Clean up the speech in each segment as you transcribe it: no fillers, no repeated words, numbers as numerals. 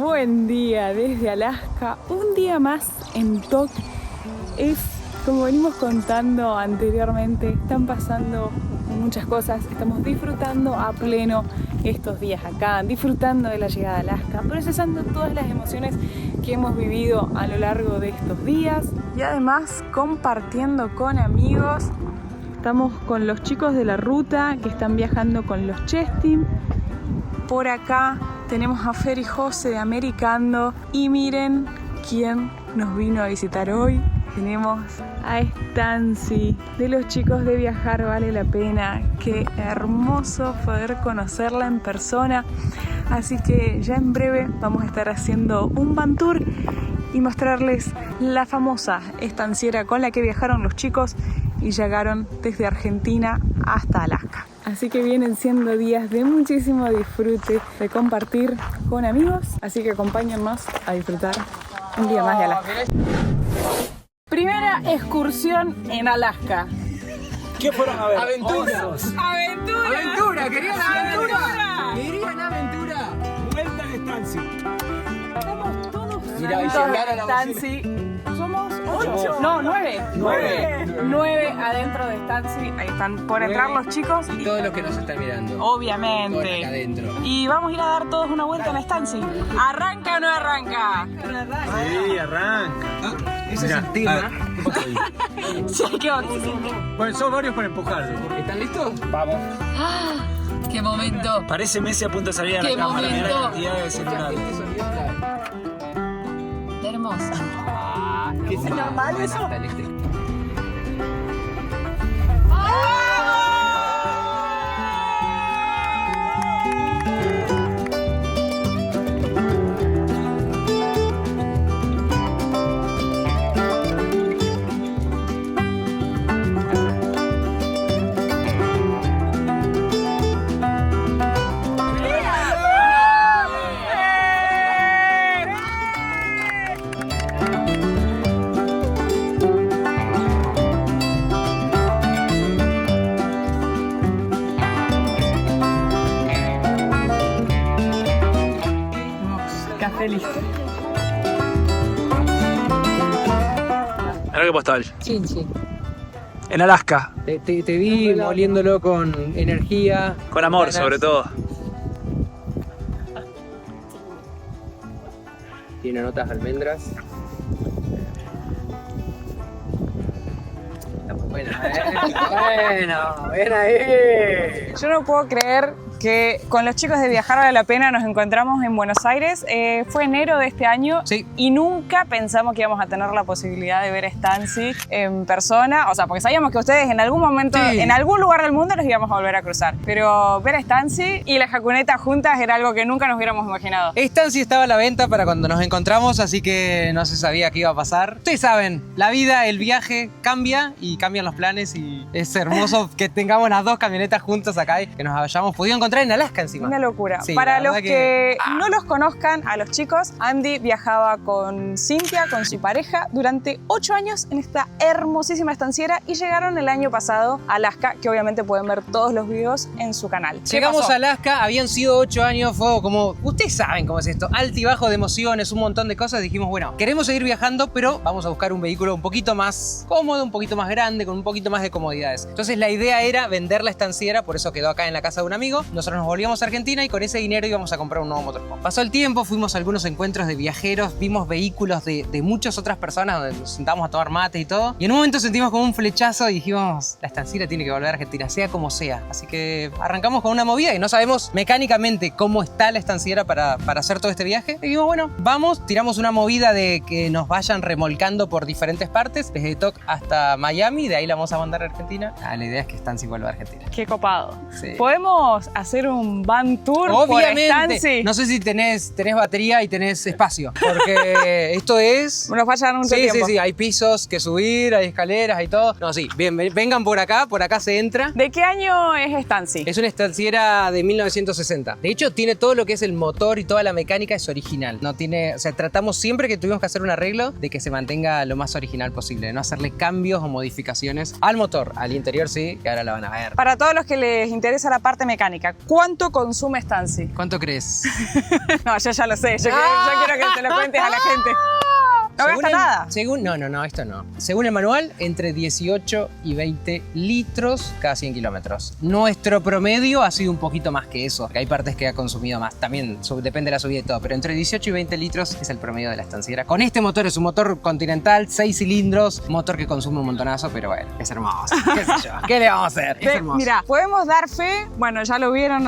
Buen día desde Alaska, un día más en TOC. Es como venimos contando anteriormente, están pasando muchas cosas, estamos disfrutando a pleno estos días acá, disfrutando de la llegada a Alaska, procesando todas las emociones que hemos vivido a lo largo de estos días y además compartiendo con amigos. Estamos con los chicos de la ruta que están viajando con los Chestin. Por acá tenemos a Fer y José de Americando y miren quién nos vino a visitar hoy. Tenemos a Stancy de los chicos de Viajar Vale la Pena. Qué hermoso poder conocerla en persona. Así que ya en breve vamos a estar haciendo un van tour y mostrarles la famosa estanciera con la que viajaron los chicos y llegaron desde Argentina hasta Alaska. Así que vienen siendo días de muchísimo disfrute, de compartir con amigos. Así que acompáñennos a disfrutar un día más de Alaska. Primera excursión en Alaska. ¿Qué fueron a ver? Aventuras. ¡Aventura! ¡Aventura! ¡Querían aventura! ¡Aventura! ¡Querían aventura! Vuelta de estancia. Estamos todos Mira, y juntos llegar a en la Stancy. ¿Somos 8? No, 9. 9 adentro de Stancy. Ahí están por entrar los chicos. Y todos los que nos están mirando. Todos acá Obviamente. adentro. Y vamos a ir a dar todos una vuelta en Stancy. ¿Arranca o no arranca? Sí, arranca. Ese Mirá, es el tema. Sí, ¿qué onda? Bueno, son varios para empujarlo. ¿Están listos? Vamos. ¡Qué momento! Parece Messi a punto de salir a la ¡Qué cámara. Mirá la momento! cantidad de celulares. Este sonido es clave. ¡Qué hermoso! ¿Qué es normal eso? Está eléctrico. Café listo. Mirá qué postal. Chinchi. En Alaska. Te vi moliéndolo con energía. Con amor, ganas. sobre todo. Tiene notas de almendras. Está muy buena, Bueno, ven ahí. Yo no puedo creer que con los chicos de Viajar Vale la Pena nos encontramos en Buenos Aires. Fue enero de este año Sí. y nunca pensamos que íbamos a tener la posibilidad de ver a Stancy en persona. O sea, porque sabíamos que ustedes en algún momento, Sí. en algún lugar del mundo nos íbamos a volver a cruzar. Pero ver a Stancy y la Jacuneta juntas era algo que nunca nos hubiéramos imaginado. Estancia estaba a la venta para cuando nos encontramos, así que no se sabía qué iba a pasar. Ustedes saben, la vida, el viaje cambia y cambian los planes y es hermoso que tengamos las dos camionetas juntas acá y que nos hayamos podido encontrar en Alaska encima. Una locura. Sí, Para la los verdad que no los conozcan, a los chicos, Andy viajaba con Cintia, con su pareja, durante 8 años en esta hermosísima estanciera y llegaron el año pasado a Alaska, que obviamente pueden ver todos los videos en su canal. ¿Qué Llegamos pasó? a Alaska, habían sido 8 años, fue como, ustedes saben cómo es esto, altibajo de emociones, un montón de cosas. Dijimos, bueno, queremos seguir viajando, pero vamos a buscar un vehículo un poquito más cómodo, un poquito más grande, con un poquito más de comodidades. Entonces la idea era vender la estanciera, por eso quedó acá en la casa de un amigo. Nosotros nos volvíamos a Argentina y con ese dinero íbamos a comprar un nuevo motorhome. Pasó el tiempo, fuimos a algunos encuentros de viajeros, vimos vehículos de muchas otras personas donde nos sentamos a tomar mates y todo. Y en un momento sentimos como un flechazo y dijimos, la estanciera tiene que volver a Argentina, sea como sea. Así que arrancamos con una movida y no sabemos mecánicamente cómo está la estanciera para hacer todo este viaje. Y dijimos, bueno, vamos, tiramos una movida de que nos vayan remolcando por diferentes partes, desde TOC hasta Miami, de ahí la vamos a mandar a Argentina. La idea es que Stancy vuelva a Argentina. Qué copado. Sí. ¿Podemos hacer un van tour Obviamente. por Stancy? No sé si tenés batería y tenés espacio, porque esto es... Nos vaya a dar mucho Sí, sí, tiempo. sí, hay pisos que subir, hay escaleras, hay todo. No, sí, bien, vengan por acá se entra. ¿De qué año es Stancy? Es una estanciera de 1960. De hecho, tiene todo lo que es el motor y toda la mecánica es original. No tiene, o sea, tratamos siempre que tuvimos que hacer un arreglo de que se mantenga lo más original posible, de no hacerle cambios o modificaciones al motor. Al interior sí, que ahora la van a ver. Para todos los que les interesa la parte mecánica, ¿cuánto consume Stancy? ¿Cuánto crees? No, yo ya lo sé. Yo quiero que te lo cuentes a la gente. No gasta nada. No, esto no. Según el manual, entre 18 y 20 litros cada 100 kilómetros. Nuestro promedio ha sido un poquito más que eso, que hay partes que ha consumido más. También depende de la subida y todo, pero entre 18 y 20 litros es el promedio de la estanciera. Con este motor es un motor Continental, 6 cilindros, motor que consume un montonazo, pero bueno, es hermoso. ¿Qué sé yo? ¿Qué le vamos a hacer? Es hermoso. Mira, podemos dar fe, bueno, ya lo vieron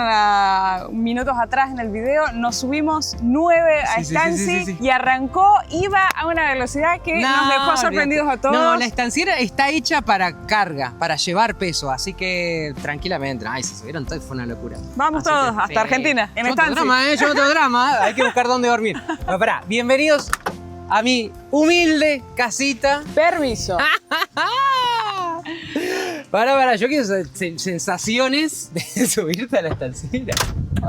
minutos atrás en el video, nos subimos 9 a Stancy sí. y arrancó, iba a una velocidad que nos dejó sorprendidos a todos. No, la estanciera está hecha para carga, para llevar peso, así que tranquilamente. Ay, se subieron todo y fue una locura. Vamos Así todos que, hasta Argentina, en yo no tengo Stancy. drama, yo no tengo drama, hay que buscar dónde dormir. Bueno, pará, bienvenidos a mi humilde casita. Permiso. Pará, yo quiero sensaciones de subirte a la estanciera.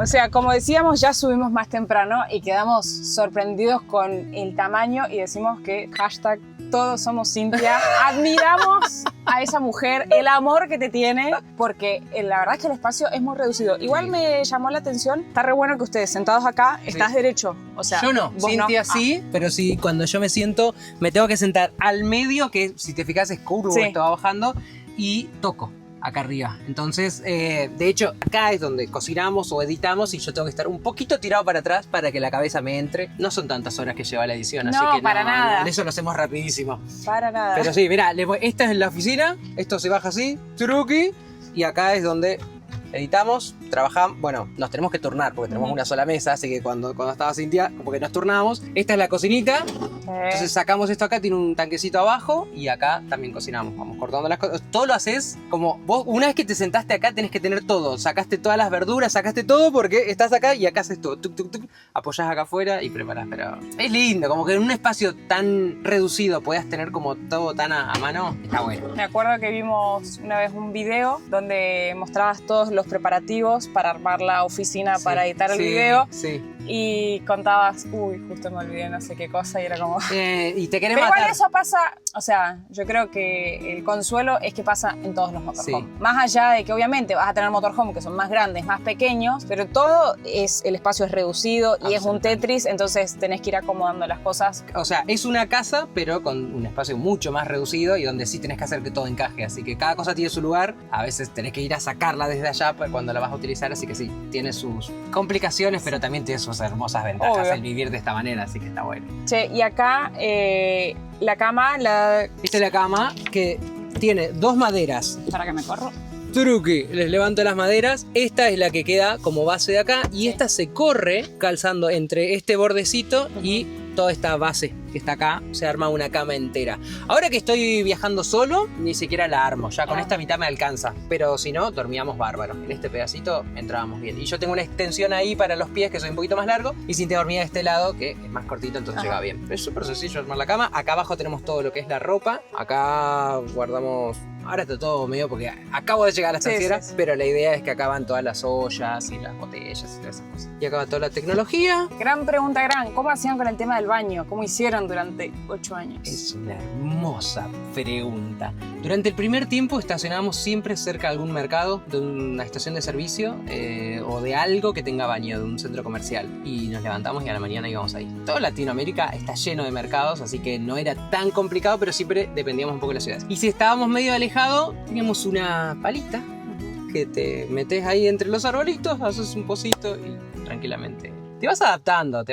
O sea, como decíamos, ya subimos más temprano y quedamos sorprendidos con el tamaño y decimos que hashtag todos somos Cintia. Admiramos a esa mujer, el amor que te tiene, porque la verdad es que el espacio es muy reducido. Igual me llamó la atención, está re bueno que ustedes sentados acá, estás derecho. O sea, yo no, vos Cintia no. sí, pero sí, cuando yo me siento, me tengo que sentar al medio, que si te fijas es curvo, Sí. esto va bajando, y toco acá arriba. Entonces, de hecho, acá es donde cocinamos o editamos y yo tengo que estar un poquito tirado para atrás para que la cabeza me entre. No son tantas horas que lleva la edición, así No, que para nada. eso lo hacemos rapidísimo. Para nada. Pero sí, mirá, esta es la oficina, esto se baja así, truqui, y acá es donde editamos, trabajamos, bueno, nos tenemos que turnar porque tenemos una sola mesa, así que cuando estaba Cintia, como que nos turnamos. Esta es la cocinita, entonces sacamos esto acá, tiene un tanquecito abajo y acá también cocinamos, vamos cortando las cosas. Todo lo haces como vos, una vez que te sentaste acá tenés que tener todo, sacaste todas las verduras, sacaste todo porque estás acá y acá haces todo, tuc, tuc, tuc, apoyás acá afuera y preparás, pero es lindo, como que en un espacio tan reducido puedas tener como todo tan a mano, está bueno. Me acuerdo que vimos una vez un video donde mostrabas todos los preparativos para armar la oficina, para editar el video. Sí. Y contabas, uy, justo me olvidé no sé qué cosa y era como... Y te querés Pero matar. igual eso pasa, o sea, yo creo que el consuelo es que pasa en todos los motorhomes. Sí. Más allá de que obviamente vas a tener motorhomes que son más grandes, más pequeños, pero todo el espacio es reducido y es un Tetris, entonces tenés que ir acomodando las cosas. O sea, es una casa, pero con un espacio mucho más reducido y donde sí tenés que hacer que todo encaje. Así que cada cosa tiene su lugar. A veces tenés que ir a sacarla desde allá cuando la vas a utilizar. Así que sí, tiene sus complicaciones, pero también tiene sus hermosas ventajas Obvio. el vivir de esta manera. Así que está bueno. Che, y acá la cama, Esta es la cama que tiene dos maderas. para que me corro. Truqui, les levanto las maderas. Esta es la que queda como base de acá y esta se corre calzando entre este bordecito y toda esta base que está acá. Se arma una cama entera. Ahora que estoy viajando solo, ni siquiera la armo. Ya con esta mitad me alcanza. Pero si no, dormíamos bárbaro. En este pedacito entrábamos bien. Y yo tengo una extensión ahí para los pies que soy un poquito más largo y Cintia dormía de este lado que es más cortito, entonces llega bien. Es súper sencillo armar la cama. Acá abajo tenemos todo lo que es la ropa. Acá guardamos... Ahora está todo medio porque acabo de llegar a la estanciera, sí. pero la idea es que acá van todas las ollas y las botellas y todas esas cosas. Y acá va toda la tecnología. Gran pregunta, ¿cómo hacían con el tema del baño? ¿Cómo hicieron durante 8 años? Es una hermosa pregunta. Durante el primer tiempo estacionábamos siempre cerca de algún mercado, de una estación de servicio o de algo que tenga baño, de un centro comercial. Y nos levantamos y a la mañana íbamos ahí. Toda Latinoamérica está lleno de mercados, así que no era tan complicado, pero siempre dependíamos un poco de las ciudades. Y si estábamos medio alejados, teníamos una palita que te metes ahí entre los arbolitos, haces un pocito y tranquilamente. Te vas adaptando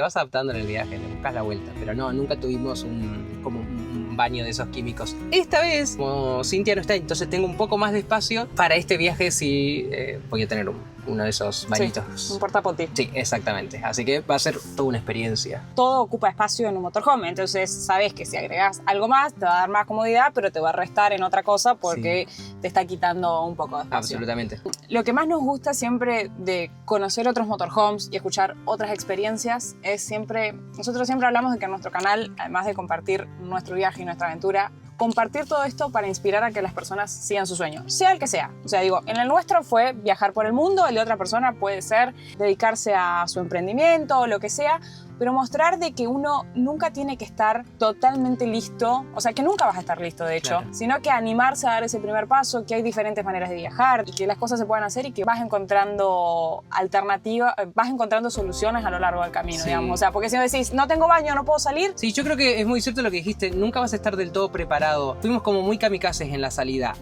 en el viaje, le buscas la vuelta, pero no, nunca tuvimos un baño de esos químicos. Esta vez, como Cintia no está, entonces tengo un poco más de espacio. Para este viaje sí voy a tener uno de esos bañitos. Sí, un portapoti. Sí, exactamente. Así que va a ser toda una experiencia. Todo ocupa espacio en un motorhome, entonces sabes que si agregas algo más te va a dar más comodidad, pero te va a restar en otra cosa porque te está quitando un poco de espacio. Absolutamente. Lo que más nos gusta siempre de conocer otros motorhomes y escuchar otras experiencias es siempre, nosotros siempre hablamos de que en nuestro canal, además de compartir nuestro viaje y nuestra aventura, compartir todo esto para inspirar a que las personas sigan su sueño, sea el que sea. O sea, digo, en el nuestro fue viajar por el mundo, el de otra persona puede ser dedicarse a su emprendimiento o lo que sea, pero mostrar de que uno nunca tiene que estar totalmente listo, o sea, que nunca vas a estar listo, de hecho, Claro. sino que animarse a dar ese primer paso, que hay diferentes maneras de viajar y que las cosas se pueden hacer y que vas encontrando alternativas, vas encontrando soluciones a lo largo del camino, Sí. digamos. O sea, porque si me decís, no tengo baño, no puedo salir, Sí, yo creo que es muy cierto lo que dijiste, nunca vas a estar del todo preparado. Fuimos como muy kamikazes en la salida.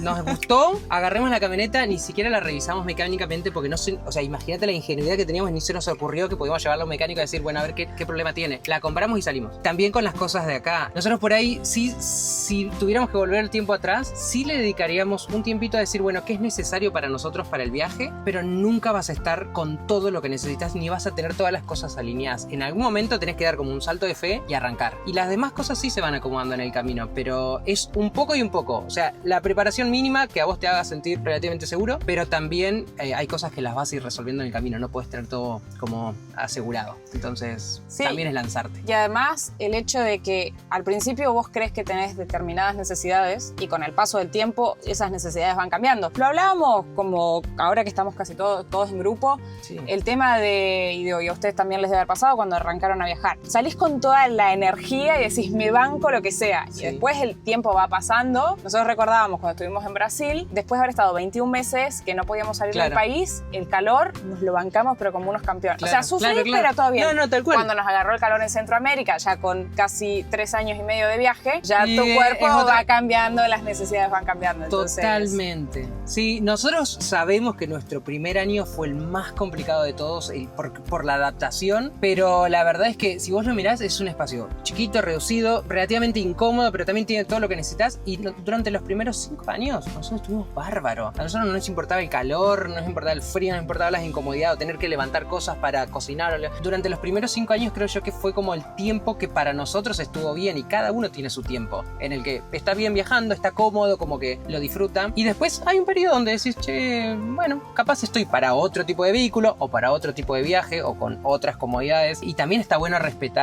Nos gustó, agarremos la camioneta, ni siquiera la revisamos mecánicamente porque no sé, o sea, imagínate la ingenuidad que teníamos, ni se nos ocurrió que podíamos llevarlo a un mecánico y decir, bueno, a ver qué problema tiene. La compramos y salimos. También con las cosas de acá. Nosotros por ahí, sí, si tuviéramos que volver el tiempo atrás, sí le dedicaríamos un tiempito a decir, bueno, qué es necesario para nosotros para el viaje, pero nunca vas a estar con todo lo que necesitas ni vas a tener todas las cosas alineadas. En algún momento tenés que dar como un salto de fe y arrancar. Y las demás cosas sí se van acomodando en el camino, pero es un poco y un poco. O sea, la preparación mínima que a vos te haga sentir relativamente seguro, pero también hay cosas que las vas a ir resolviendo en el camino. No puedes tener todo como asegurado. Entonces, Sí. también es lanzarte. y además el hecho de que al principio vos crees que tenés determinadas necesidades y con el paso del tiempo esas necesidades van cambiando. Lo hablábamos como ahora que estamos casi todos en grupo, Sí. el tema de, y a ustedes también les debe haber pasado cuando arrancaron a viajar. Salís con toda la energía y decís, me banco lo que sea. Sí. Y después el tiempo va pasando. Nosotros recordábamos cuando estuvimos en Brasil, después de haber estado 21 meses que no podíamos salir Claro. del país, el calor nos lo bancamos pero como unos campeones. Claro, o sea, sufrí, claro, claro. pero todo bien. No, tal cual. Cuando nos agarró el calor en Centroamérica, ya con casi 3 años y medio de viaje, ya Y tu cuerpo es otra- va cambiando, las necesidades van cambiando. Entonces, Totalmente. Sí, nosotros sabemos que nuestro primer año fue el más complicado de todos por la adaptación, pero la verdad es que si vos lo mirás es un espacio chiquito, reducido, relativamente incómodo, pero también tiene todo lo que necesitas y durante los primeros 5 años nosotros estuvimos bárbaros. A nosotros no nos importaba el calor, no nos importaba el frío, no nos importaba las incomodidades o tener que levantar cosas para cocinar. Durante los primeros 5 años creo yo que fue como el tiempo que para nosotros estuvo bien y cada uno tiene su tiempo en el que está bien viajando, está cómodo, como que lo disfruta. Y después hay un periodo donde decís, che, bueno, capaz estoy para otro tipo de vehículo o para otro tipo de viaje o con otras comodidades. Y también está bueno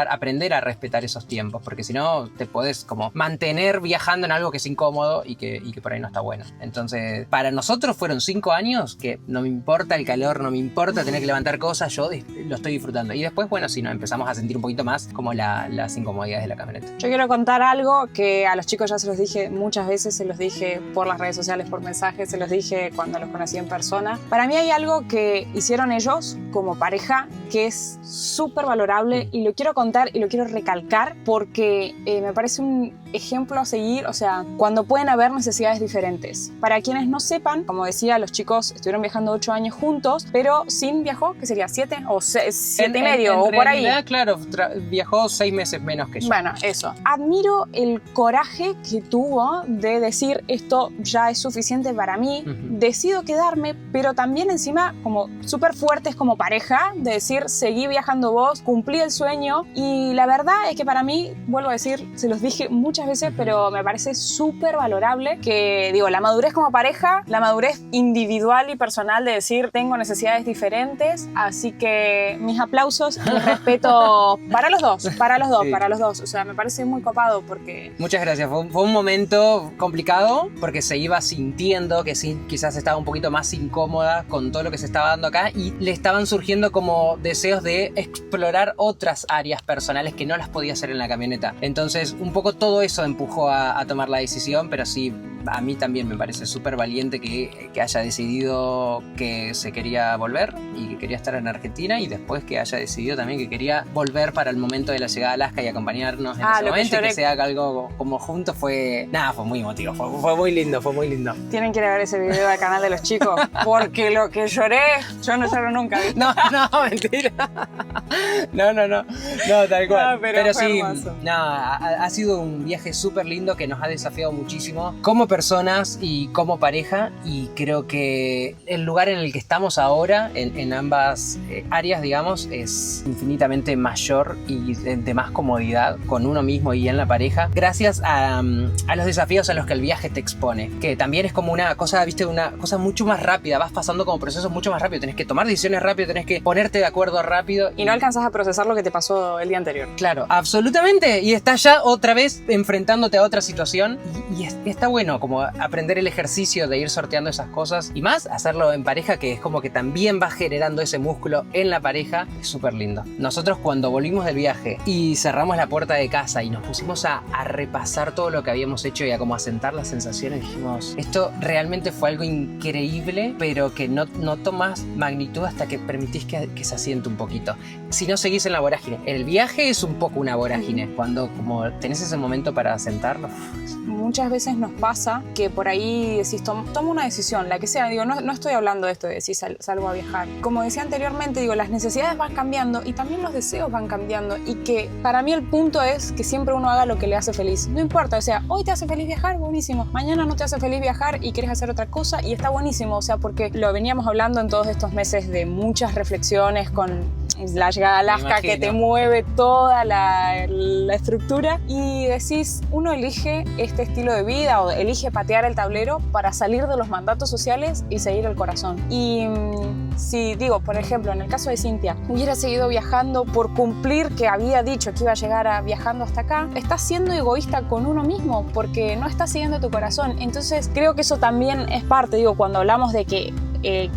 aprender a respetar esos tiempos, porque si no te podés como mantener viajando en algo que es incómodo y que por ahí no está bueno. Entonces, para nosotros fueron 5 años que no me importa el calor, no me importa tener que levantar cosas, yo lo estoy disfrutando. Y después, bueno, sí, nos empezamos a sentir un poquito más como las incomodidades de la camioneta. yo quiero contar algo que a los chicos ya se los dije muchas veces, se los dije por las redes sociales, por mensajes, se los dije cuando los conocí en persona. Para mí hay algo que hicieron ellos como pareja que es súper valorable y lo quiero contar y lo quiero recalcar porque me parece un ejemplo a seguir, o sea, cuando pueden haber necesidades diferentes. Para quienes no sepan, como decía, los chicos estuvieron viajando 8 años juntos, pero Sin viajó, que sería 7 o 7 y medio o por ahí. Claro, viajó 6 meses menos que yo. Bueno, eso. Admiro el coraje que tuvo de decir esto ya es suficiente para mí, Ujú. decido quedarme, pero también encima como súper fuertes como pareja, de decir seguí viajando vos, cumplí el sueño y la verdad es que para mí, vuelvo a decir, se los dije muchas veces, pero me parece súper valorable que, digo, la madurez como pareja, la madurez individual y personal de decir tengo necesidades diferentes, así que mis aplausos y respeto para los dos, para los dos, Sí. para los dos. O sea, me parece muy copado porque Muchas gracias. Fue un momento complicado porque se iba sintiendo que sí, quizás estaba un poquito más incómoda con todo lo que se estaba dando acá y le estaban surgiendo como deseos de explorar otras áreas personales que no las podía hacer en la camioneta. Entonces, un poco todo eso empujó a tomar la decisión, pero sí, a mí también me parece súper valiente que haya decidido que se quería volver y que quería estar en Argentina y después que haya decidido también que quería volver para el momento de la llegada a Alaska y acompañarnos en ese lo que momento y lloré. que se haga algo como juntos fue muy emotivo, fue muy lindo, fue muy lindo. tienen que ir a ver ese video del canal de los chicos, porque lo que lloré, yo no lloro nunca, ¿viste? No, mentira. No, tal cual. No, pero fue sí, hermoso. ha sido un viaje súper lindo que nos ha desafiado muchísimo como personas y como pareja y creo que el lugar en el que estamos ahora, en ambas áreas, digamos, es infinitamente mayor y de más comodidad con uno mismo y en la pareja, gracias a los desafíos a los que el viaje te expone, que también es como una cosa, viste, una cosa mucho más rápida, vas pasando como procesos mucho más rápido, tenés que tomar decisiones rápido, tenés que ponerte de acuerdo rápido. Y no alcanzas a procesar lo que te pasó el día anterior. Claro, absolutamente. Y estás ya otra vez enfrentándote a otra situación. Y está bueno como aprender el ejercicio de ir sorteando esas cosas y más hacerlo en pareja, que es como que también va generando ese músculo en la pareja. Es súper lindo. Nosotros cuando volvimos del viaje y cerramos la puerta de casa y nos pusimos a repasar todo lo que habíamos hecho y a como asentar las sensaciones, dijimos, esto realmente fue algo increíble, pero que no tomas magnitud hasta que permitís que se asiente un poquito. Si no seguís en la vorágine. El viaje es un poco una vorágine. Cuando como tenés ese momento para asentarlo. Muchas veces nos pasa que por ahí decís, toma una decisión, la que sea. Digo, no estoy hablando de esto de decir salgo a viajar. Como decía anteriormente, digo, las necesidades van cambiando y también los deseos van cambiando. Y que para mí el punto es que siempre uno haga lo que le hace feliz. No importa, o sea, hoy te hace feliz viajar, buenísimo. Mañana no te hace feliz viajar y quieres hacer otra cosa y está buenísimo. O sea, porque lo veníamos hablando en todos estos meses de muchas reflexiones con la llegada a Alaska, que te mueve toda la estructura y decís, uno elige este estilo de vida o elige patear el tablero para salir de los mandatos sociales y seguir el corazón. Y si digo, por ejemplo, en el caso de Cintia, hubiera seguido viajando por cumplir que había dicho que iba a llegar viajando hasta acá, estás siendo egoísta con uno mismo porque no estás siguiendo tu corazón. Entonces creo que eso también es parte, digo, cuando hablamos de que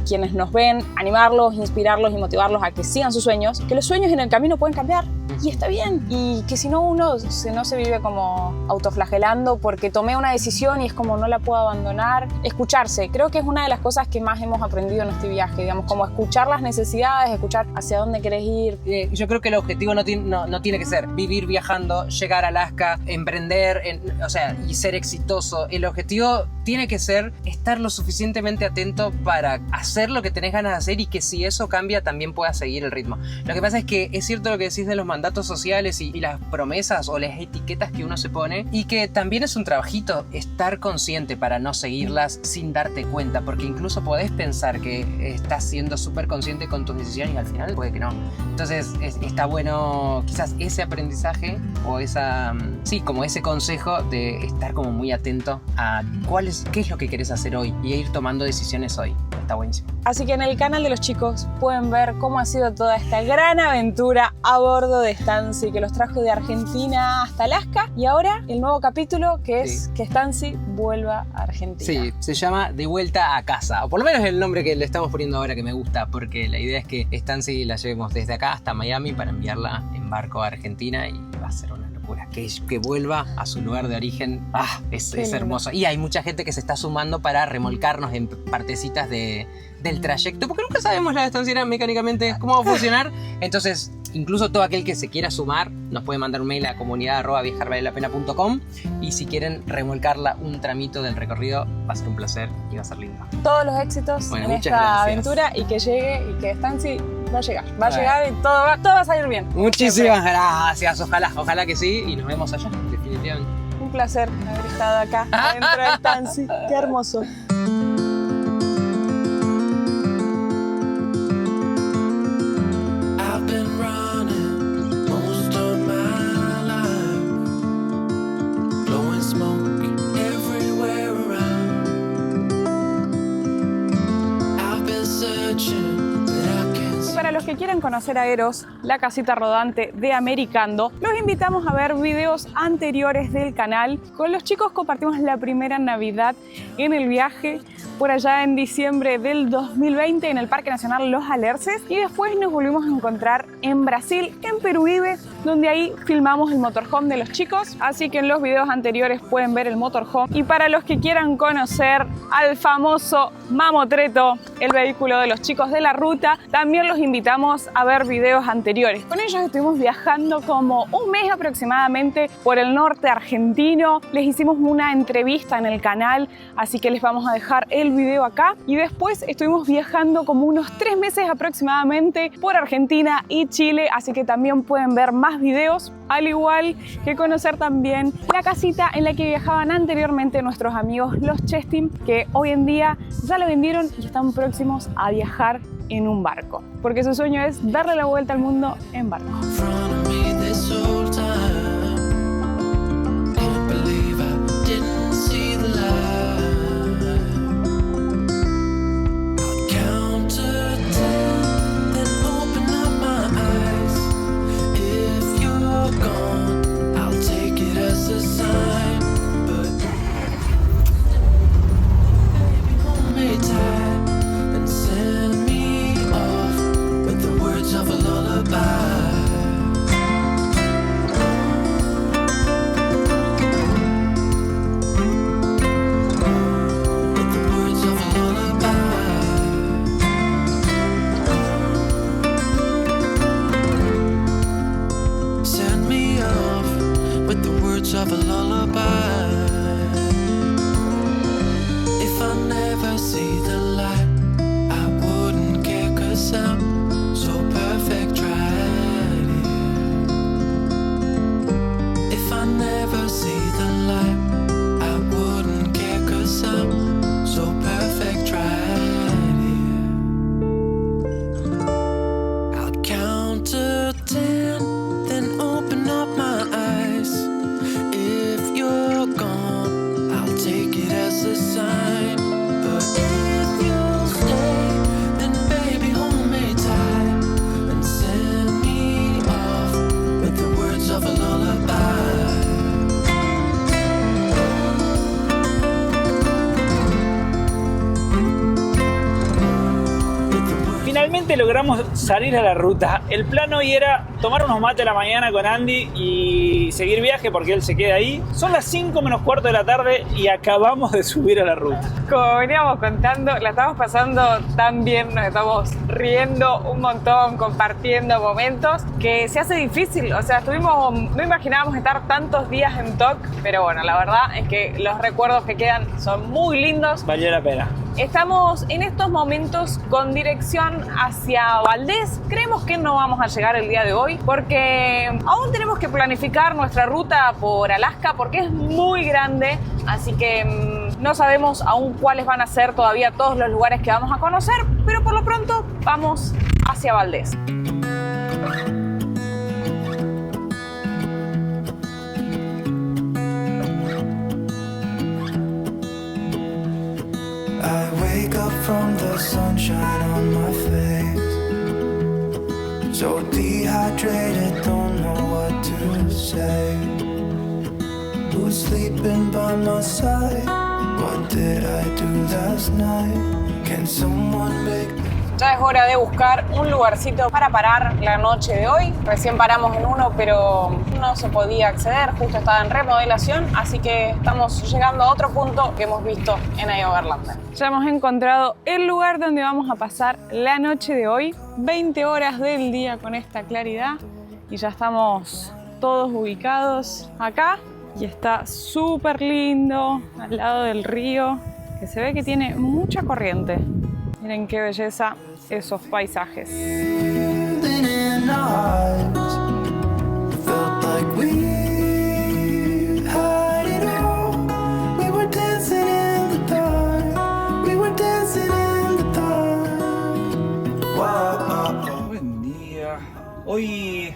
quienes nos ven, animarlos, inspirarlos y motivarlos a que sigan sus sueños, que los sueños en el camino pueden cambiar y está bien, y que si no uno no se vive como autoflagelando porque tomé una decisión y es como no la puedo abandonar. Escucharse, creo que es una de las cosas que más hemos aprendido en este viaje, digamos, como escuchar las necesidades, escuchar hacia dónde querés ir. Yo creo que el objetivo no tiene que ser vivir viajando, llegar a Alaska, emprender, o sea, y ser exitoso. El objetivo tiene que ser estar lo suficientemente atento para hacer lo que tenés ganas de hacer y que si eso cambia también puedas seguir el ritmo. Lo que pasa es que es cierto lo que decís de los mandatos sociales y las promesas o las etiquetas que uno se pone, y que también es un trabajito estar consciente para no seguirlas sin darte cuenta, porque incluso podés pensar que estás siendo súper consciente con tus decisiones y al final puede que no. Entonces está bueno quizás ese aprendizaje o como ese consejo de estar como muy atento a qué es lo que querés hacer hoy y ir tomando decisiones hoy. Está buenísimo. Así que en el canal de los chicos pueden ver cómo ha sido toda esta gran aventura a bordo de Stancy, que los trajo de Argentina hasta Alaska, y ahora el nuevo capítulo que es que Stancy vuelva a Argentina. Sí, se llama De Vuelta a Casa, o por lo menos el nombre que le estamos poniendo ahora, que me gusta, porque la idea es que Stancy la llevemos desde acá hasta Miami para enviarla en barco a Argentina y va a ser una locura. Que vuelva a su lugar de origen. Es hermoso. Y hay mucha gente que se está sumando para remolcarnos en partecitas del trayecto, porque nunca sabemos la estancia mecánicamente cómo va a funcionar. Entonces, incluso todo aquel que se quiera sumar nos puede mandar un mail a comunidad@viajarvalelapena.com, y si quieren remolcarla un tramito del recorrido, va a ser un placer y va a ser lindo. Todos los éxitos en esta aventura, y que llegue, y que Stancy va a llegar. Va a llegar y todo va a salir bien. Muchísimas gracias. Ojalá que sí, y nos vemos allá, definitivamente. Un placer haber estado acá dentro de Stancy. Qué hermoso. Para los que quieren conocer a Eros, la casita rodante de Americando, los invitamos a ver videos anteriores del canal. Con los chicos compartimos la primera Navidad en el viaje por allá en diciembre del 2020 en el Parque Nacional Los Alerces, y después nos volvimos a encontrar en Brasil, en Peruíbe, donde ahí filmamos el motorhome de los chicos, así que en los videos anteriores pueden ver el motorhome. Y para los que quieran conocer al famoso Mamotreto, el vehículo de los chicos de la ruta, también los invitamos a ver videos anteriores. Con ellos estuvimos viajando como un mes aproximadamente por el norte argentino, les hicimos una entrevista en el canal, así que les vamos a dejar el video acá, y después estuvimos viajando como unos 3 meses aproximadamente por Argentina y Chile, así que también pueden ver más videos, al igual que conocer también la casita en la que viajaban anteriormente nuestros amigos los Chestin, que hoy en día ya la vendieron y están próximos a viajar en un barco, porque su sueño es darle la vuelta al mundo en barco. of a lullaby. If I never see the light, I wouldn't care, 'cause I'm so perfect right here. If I never see the light, I wouldn't care, 'cause I'm so perfect right here. I'll count to 10, then open up my eyes. If you're gone, I'll take it as a sign. But if you'll stay, then baby hold me tight and send me off with the words of a lullaby. Finalmente logramos salir a la ruta. El plan hoy era tomar unos mates a la mañana con Andy y seguir viaje porque él se queda ahí. Son las 5 menos cuarto de la tarde y acabamos de subir a la ruta. Como veníamos contando, la estamos pasando tan bien, nos estamos riendo un montón, compartiendo momentos, que se hace difícil. O sea, no imaginábamos estar tantos días en TOC, pero bueno, la verdad es que los recuerdos que quedan son muy lindos. Valió la pena. Estamos en estos momentos con dirección hacia Valdés. Creemos que no vamos a llegar el día de hoy porque aún tenemos que planificar nuestra ruta por Alaska porque es muy grande, así que no sabemos aún cuáles van a ser todavía todos los lugares que vamos a conocer, pero por lo pronto vamos hacia Valdés. I wake up from the sunshine on my face, so dehydrated, don't know what to say. Who's sleeping by my side? What did I do last night? Can someone make me... Ya es hora de buscar un lugarcito para parar la noche de hoy. Recién paramos en uno, pero no se podía acceder, justo estaba en remodelación, así que estamos llegando a otro punto que hemos visto en I Overlander. Ya hemos encontrado el lugar donde vamos a pasar la noche de hoy, 20 horas del día con esta claridad, y ya estamos todos ubicados acá y está súper lindo al lado del río, que se ve que tiene mucha corriente. Miren qué belleza esos paisajes. Buen día. Hoy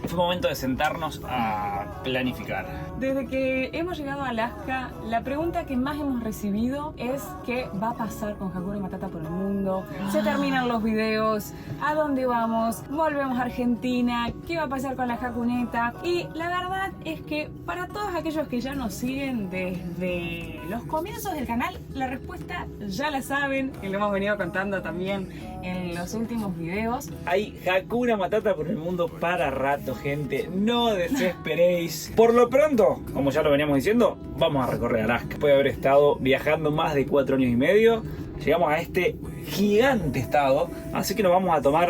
fue momento de sentarnos a planificar. Desde que hemos llegado a Alaska, la pregunta que más hemos recibido es qué va a pasar con Hakuna Matata por el mundo. Se terminan los videos, a dónde vamos, volvemos a Argentina, qué va a pasar con la Hakuneta. Y la verdad es que para todos aquellos que ya nos siguen desde los comienzos del canal, la respuesta ya la saben, que lo hemos venido contando también en los últimos videos. Hay Hakuna Matata por el mundo para rato, gente. No desesperéis. Por lo pronto, como ya lo veníamos diciendo, vamos a recorrer Alaska. Después de haber estado viajando más de 4 años y medio, llegamos a este gigante estado, así que nos vamos a tomar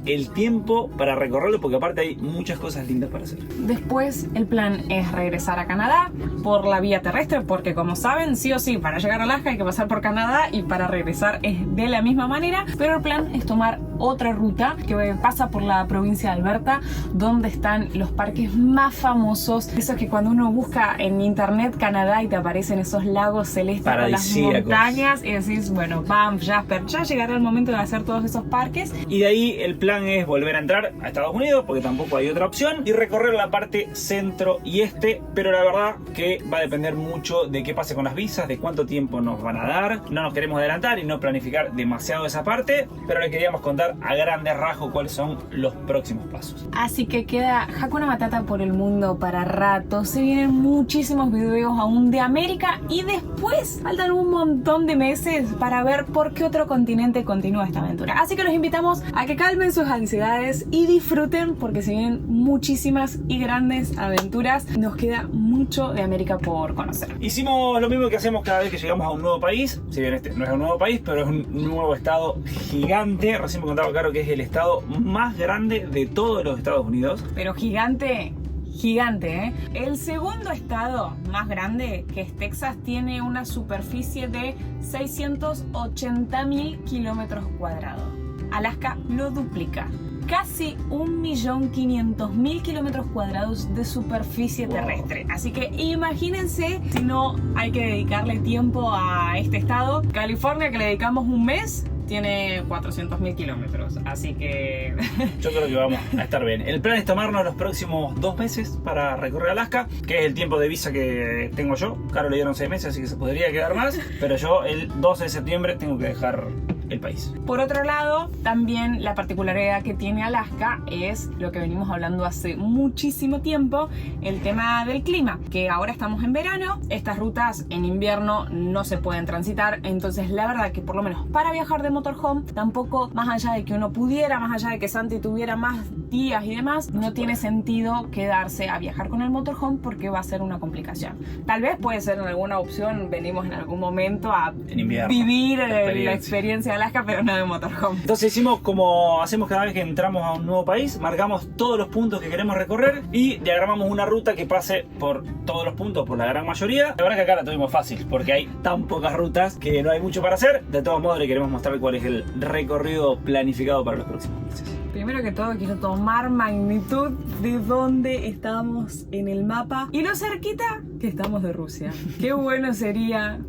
el tiempo para recorrerlo porque aparte hay muchas cosas lindas para hacer. Después el plan es regresar a Canadá por la vía terrestre porque como saben, sí o sí, para llegar a Alaska hay que pasar por Canadá y para regresar es de la misma manera, pero el plan es tomar otra ruta que pasa por la provincia de Alberta, donde están los parques más famosos, esos que cuando uno busca en internet Canadá y te aparecen esos lagos celestes con las montañas y decís, bueno, Banff, Jasper, ya llegará el momento de hacer todos esos parques. Y de ahí el plan es volver a entrar a Estados Unidos porque tampoco hay otra opción y recorrer la parte centro y este, pero la verdad que va a depender mucho de qué pase con las visas, de cuánto tiempo nos van a dar. No nos queremos adelantar y no planificar demasiado esa parte, pero le queríamos contar a grandes rasgos cuáles son los próximos pasos. Así que queda Hakuna Matata por el mundo para rato. Se vienen muchísimos videos aún de América y después faltan un montón de meses para ver por qué otro continente continúa esta aventura. Así que los invitamos a que calmen sus ansiedades y disfruten porque se vienen muchísimas y grandes aventuras. Nos queda mucho de América por conocer. Hicimos lo mismo que hacemos cada vez que llegamos a un nuevo país. Si bien este no es un nuevo país, pero es un nuevo estado gigante. Recién me contaba Caro que es el estado más grande de todos los Estados Unidos. Pero gigante, gigante, ¿eh? El segundo estado más grande, que es Texas, tiene una superficie de 680.000 kilómetros cuadrados. Alaska lo duplica. Casi 1.500.000 kilómetros cuadrados de superficie terrestre. Así que imagínense si no hay que dedicarle tiempo a este estado. California, que le dedicamos un mes, tiene 400.000 kilómetros. Así que yo creo que vamos a estar bien. El plan es tomarnos los próximos 2 meses para recorrer Alaska, que es el tiempo de visa que tengo yo. Caro le dieron 6 meses, así que se podría quedar más. Pero yo el 12 de septiembre tengo que dejar el país. Por otro lado, también la particularidad que tiene Alaska es lo que venimos hablando hace muchísimo tiempo, el tema del clima, que ahora estamos en verano, estas rutas en invierno no se pueden transitar, entonces la verdad que por lo menos para viajar de motorhome, tampoco, más allá de que uno pudiera, más allá de que Santi tuviera más días y demás, no tiene sentido quedarse a viajar con el motorhome porque va a ser una complicación. Tal vez puede ser en alguna opción, venimos en algún momento a vivir la experiencia de Alaska, pero no de motorhome. Entonces hicimos como hacemos cada vez que entramos a un nuevo país, marcamos todos los puntos que queremos recorrer y diagramamos una ruta que pase por todos los puntos, por la gran mayoría. La verdad que acá la tuvimos fácil, porque hay tan pocas rutas que no hay mucho para hacer. De todos modos le queremos mostrar cuál es el recorrido planificado para los próximos meses. Primero que todo quiero tomar magnitud de dónde estamos en el mapa y lo cerquita que estamos de Rusia. Qué bueno sería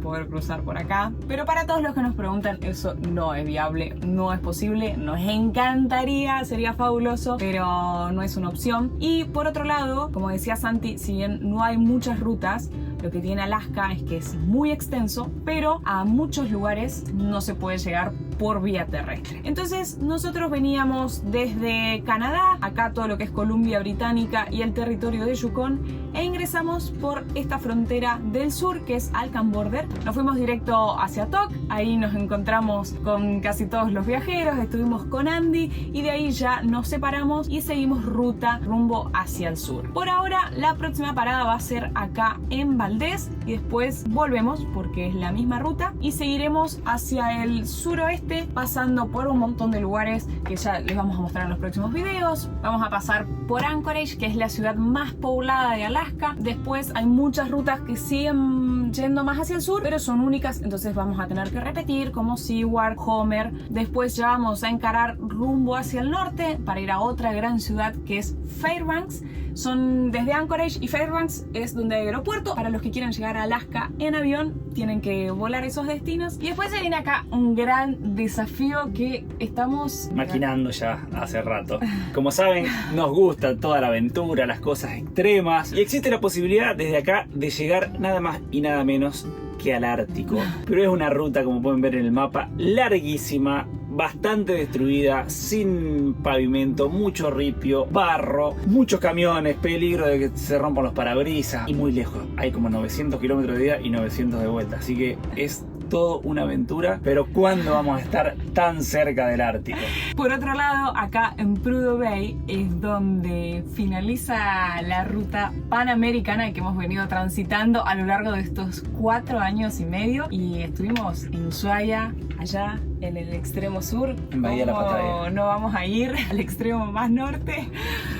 poder cruzar por acá. Pero para todos los que nos preguntan, eso no es viable, no es posible. Nos encantaría, sería fabuloso, pero no es una opción. Y por otro lado, como decía Santi, si bien no hay muchas rutas, lo que tiene Alaska es que es muy extenso, pero a muchos lugares no se puede llegar por vía terrestre. Entonces nosotros veníamos desde Canadá, acá todo lo que es Columbia Británica y el territorio de Yukon, e ingresamos por esta frontera del sur que es Alcan Border. Nos fuimos directo hacia Tok, ahí nos encontramos con casi todos los viajeros, estuvimos con Andy y de ahí ya nos separamos y seguimos ruta rumbo hacia el sur. Por ahora la próxima parada va a ser acá en Valdés y después volvemos porque es la misma ruta y seguiremos hacia el suroeste, pasando por un montón de lugares que ya les vamos a mostrar en los próximos videos. Vamos a pasar por Anchorage, que es la ciudad más poblada de Alaska. Después hay muchas rutas que siguen yendo más hacia el sur, pero son únicas, entonces vamos a tener que repetir, como Seward, Homer. Después ya vamos a encarar rumbo hacia el norte para ir a otra gran ciudad que es Fairbanks. Son desde Anchorage y Fairbanks es donde hay aeropuerto. Para los que quieren llegar a Alaska en avión, tienen que volar esos destinos. Y después se viene acá un gran desafío que estamos maquinando ya hace rato. Como saben, nos gusta toda la aventura, las cosas extremas, y existe la posibilidad desde acá de llegar nada más y nada menos que al Ártico. Pero es una ruta, como pueden ver en el mapa, larguísima, bastante destruida, sin pavimento, mucho ripio, barro, muchos camiones, peligro de que se rompan los parabrisas y muy lejos. Hay como 900 kilómetros de ida y 900 de vuelta, así que es todo una aventura, pero ¿cuándo vamos a estar tan cerca del Ártico? Por otro lado, acá en Prudhoe Bay es donde finaliza la ruta panamericana que hemos venido transitando a lo largo de estos 4 años y medio, y estuvimos en Ushuaia, allá en el extremo sur. En Bahía La Patagonia. No vamos a ir al extremo más norte.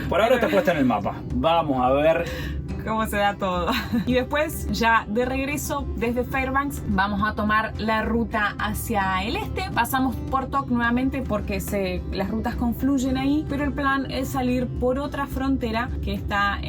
Por ahora está puesta en el mapa. Vamos a ver cómo se da todo. Y después, ya de regreso desde Fairbanks, vamos a tomar la ruta hacia el este. Pasamos por Tok nuevamente porque las rutas confluyen ahí, pero el plan es salir por otra frontera que está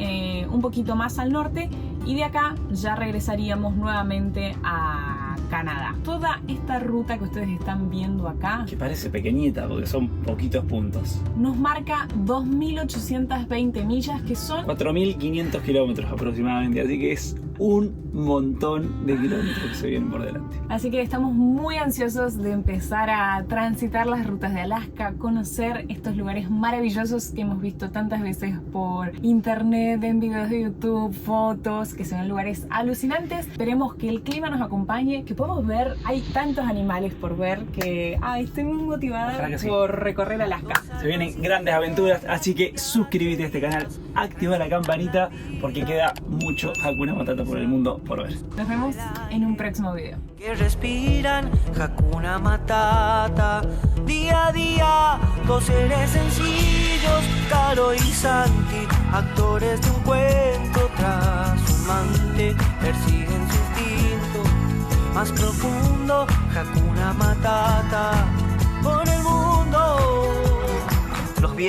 un poquito más al norte, y de acá ya regresaríamos nuevamente a Canadá. Toda esta ruta que ustedes están viendo acá, que parece pequeñita porque son poquitos puntos, nos marca 2.820 millas, que son 4.500 kilómetros aproximadamente, así que es un montón de kilómetros que se vienen por delante. Así que estamos muy ansiosos de empezar a transitar las rutas de Alaska, conocer estos lugares maravillosos que hemos visto tantas veces por internet, en videos de YouTube, fotos, que son lugares alucinantes. Esperemos que el clima nos acompañe, que podamos ver, hay tantos animales por ver que estoy muy motivada por recorrer Alaska. Se vienen grandes aventuras, así que suscríbete a este canal, activa la campanita porque queda mucho Hakuna Matata por el mundo por ver. Nos vemos en un próximo video. Que respiran Hakuna Matata. Día a día, 2 seres sencillos. ellos, Caro y Santi, actores de un cuento trashumante, persiguen su instinto más profundo, Hakuna Matata.